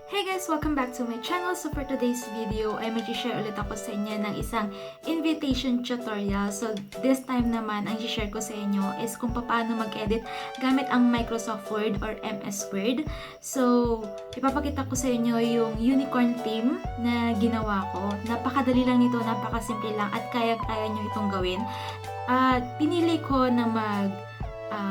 Hey guys! Welcome back to my channel. So for today's video ay mag-share ulit ako sa inyo ng isang invitation tutorial. So this time naman, ang i-share ko sa inyo is kung paano mag-edit gamit ang Microsoft Word or MS Word. So ipapakita ko sa inyo yung unicorn theme na ginawa ko. Napakadali lang nito, napakasimple lang at kaya-kaya nyo itong gawin. At pinili ko na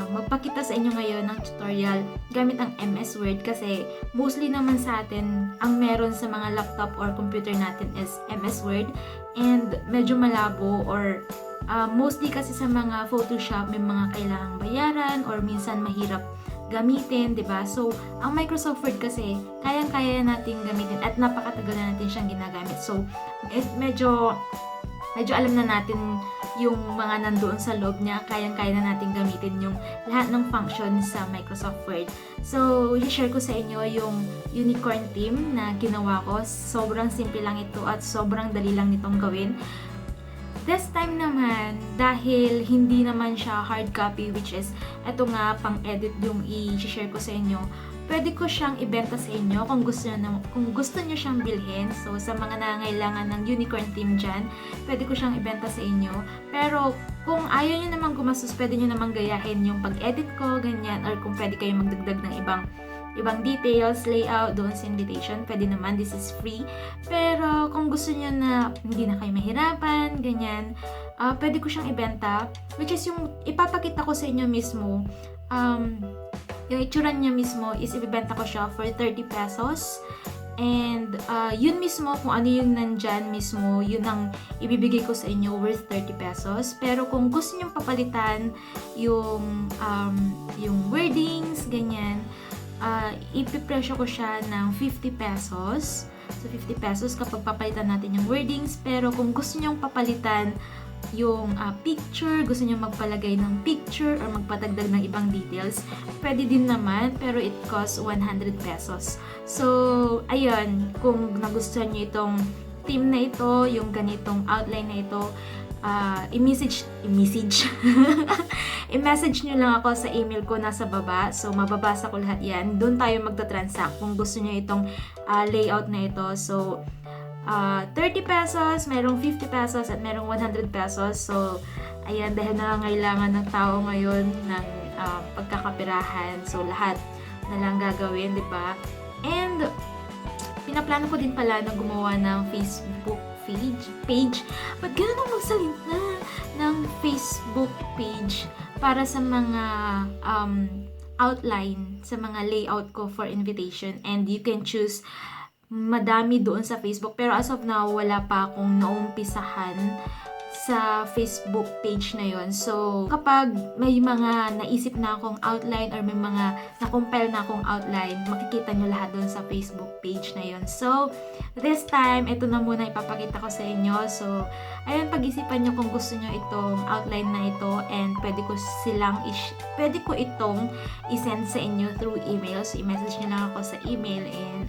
magpakita sa inyo ngayon ng tutorial gamit ang MS Word kasi mostly naman sa atin ang meron sa mga laptop or computer natin is MS Word and medyo malabo or mostly kasi sa mga Photoshop may mga kailangang bayaran or minsan mahirap gamitin, 'di ba? So, ang Microsoft Word kasi kayang-kaya nating gamitin at napakatagal na natin siyang ginagamit. So, medyo alam na natin yung mga nandoon sa loob niya, kayang-kaya na natin gamitin yung lahat ng function sa Microsoft Word. So, i-share ko sa inyo yung unicorn theme na ginawa ko. Sobrang simple lang ito at sobrang dali lang nitong gawin. This time naman, dahil hindi naman siya hard copy, which is, eto nga, pang-edit yung i-share ko sa inyo, pwede ko siyang ibenta sa inyo kung gusto nyo siyang bilhin. So, sa mga nangangailangan ng unicorn theme dyan, pwede ko siyang ibenta sa inyo. Pero, kung ayaw nyo namang gumastos, pwede nyo namang gayahin yung pag-edit ko, ganyan. Or kung pwede kayo magdagdag ng ibang details, layout, doon sa invitation, pwede naman, this is free. Pero, kung gusto nyo na hindi na kayo mahirapan, ganyan, pwede ko siyang ibenta. Which is yung ipapakita ko sa inyo mismo, yung itsura niya mismo is ibibenta ko siya for 30 pesos. And yun mismo, kung ano yung nandyan mismo, yun ang ibibigay ko sa inyo worth 30 pesos. Pero kung gusto nyo papalitan yung wordings, ganyan, ipipresyo ko siya ng 50 pesos. So 50 pesos kapag papalitan natin yung wordings. Pero kung gusto nyo papalitan yung picture, gusto nyo magpalagay ng picture or magpadagdag ng ibang details, pwede din naman, pero it costs 100 pesos. So, ayun, kung nagustuhan nyo itong theme na ito, yung ganitong outline na ito, i-message i-message nyo lang ako sa email ko nasa baba. So, mababasa ko lahat yan. Doon tayo magta-transact kung gusto nyo itong layout na ito. So, 30 pesos, merong 50 pesos, at merong 100 pesos. So, ayan, dahil nangangailangan ng tao ngayon ng pagkakapirahan. So, lahat na lang gagawin, di ba? And, pinaplano ko din pala na gumawa ng Facebook page. Ba't gano'n ang magsalita ng Facebook page para sa mga outline, sa mga layout ko for invitation. And you can choose madami doon sa Facebook. Pero as of now, wala pa akong naumpisahan sa Facebook page na yon. So, kapag may mga naisip na akong outline or may mga na-compile na akong outline, makikita nyo lahat doon sa Facebook page na yon. So, this time, ito na muna ipapakita ko sa inyo. So, ayun, pag-isipan nyo kung gusto nyo itong outline na ito and pwede ko itong isend sa inyo through email. So, i-message nyo lang ako sa email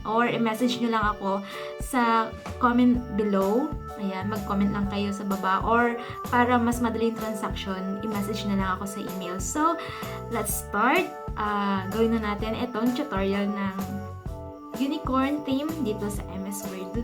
or i-message nyo lang ako sa comment below. Ayan, mag-comment lang kayo sa baba. Or para mas madaling transaction, i-message na lang ako sa email. So, let's start. Gawin na natin itong tutorial ng unicorn theme dito sa MS Word.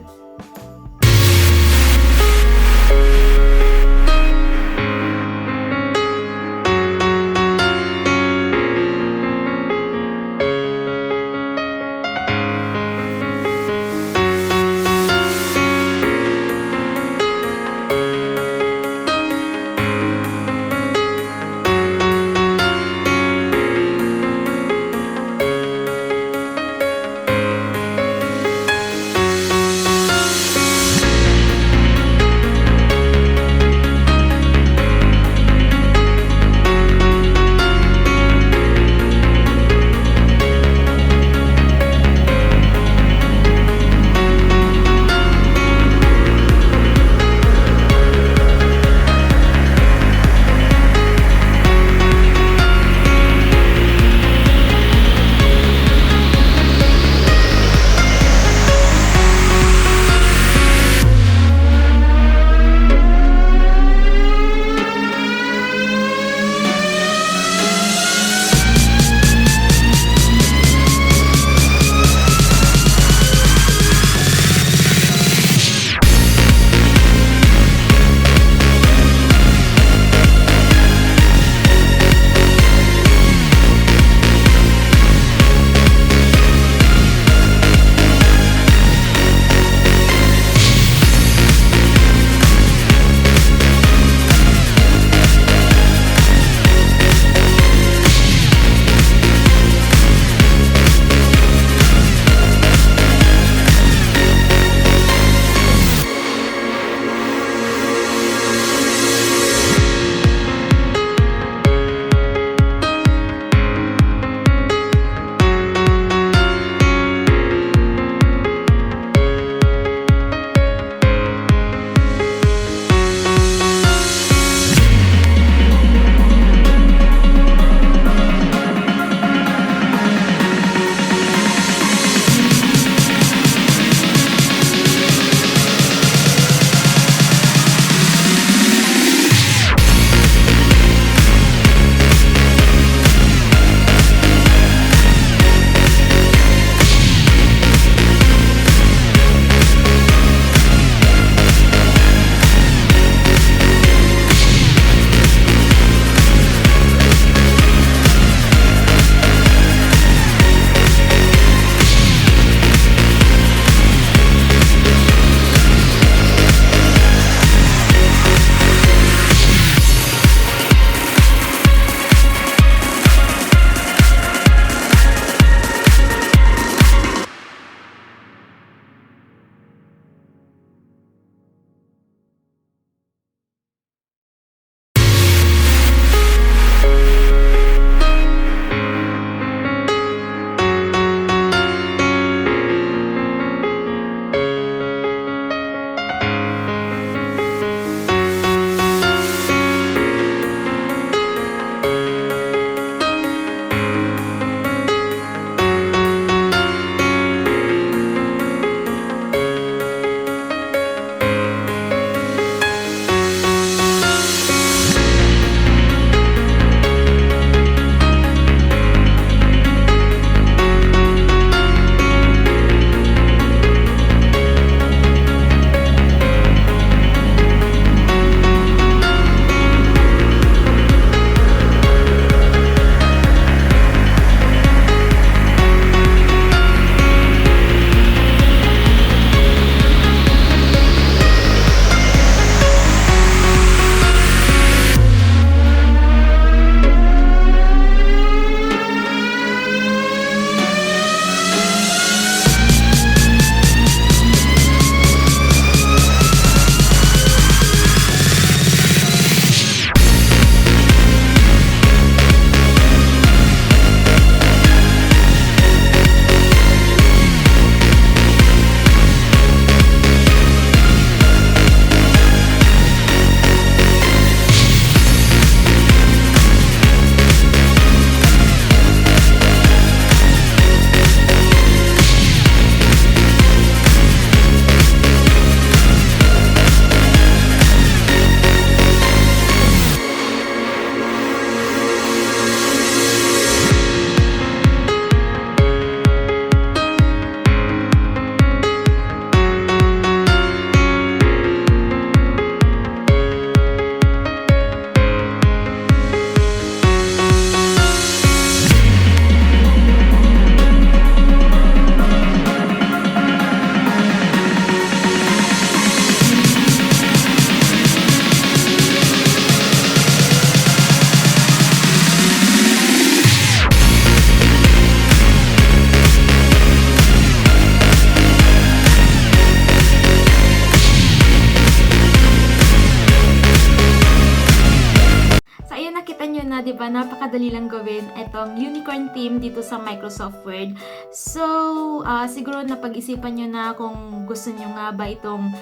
ba? Napakadali lang gawin itong unicorn theme dito sa Microsoft Word. So, siguro napag-isipan nyo na kung gusto nyo nga ba itong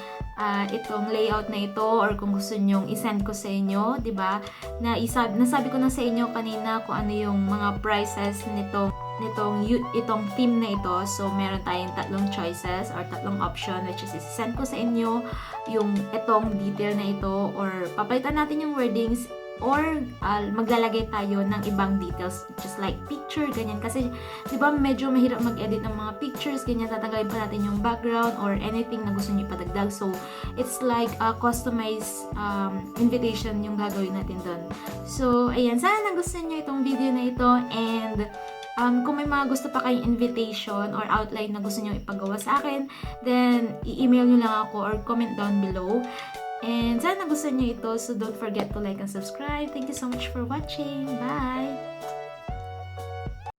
layout na ito or kung gusto nyo isend ko sa inyo, di ba? Nasabi ko na sa inyo kanina kung ano yung mga prices itong theme na ito. So, meron tayong tatlong choices or tatlong option, which is send ko sa inyo yung itong detail na ito, or papalitan natin yung wordings, or maglalagay tayo ng ibang details just like picture, ganyan. Kasi, di ba, medyo mahirap mag-edit ng mga pictures, ganyan. Tatanggalin pa natin yung background or anything na gusto nyo ipadagdag. So, it's like a customized invitation yung gagawin natin doon. So, ayan. Sana nagustuhan nyo itong video na ito, and kung may mga gusto pa kayong invitation or outline na gusto nyo ipagawa sa akin, then i-email nyo lang ako or comment down below. And sana nagustuhan nyo ito, so don't forget to like and subscribe. Thank you so much for watching. Bye!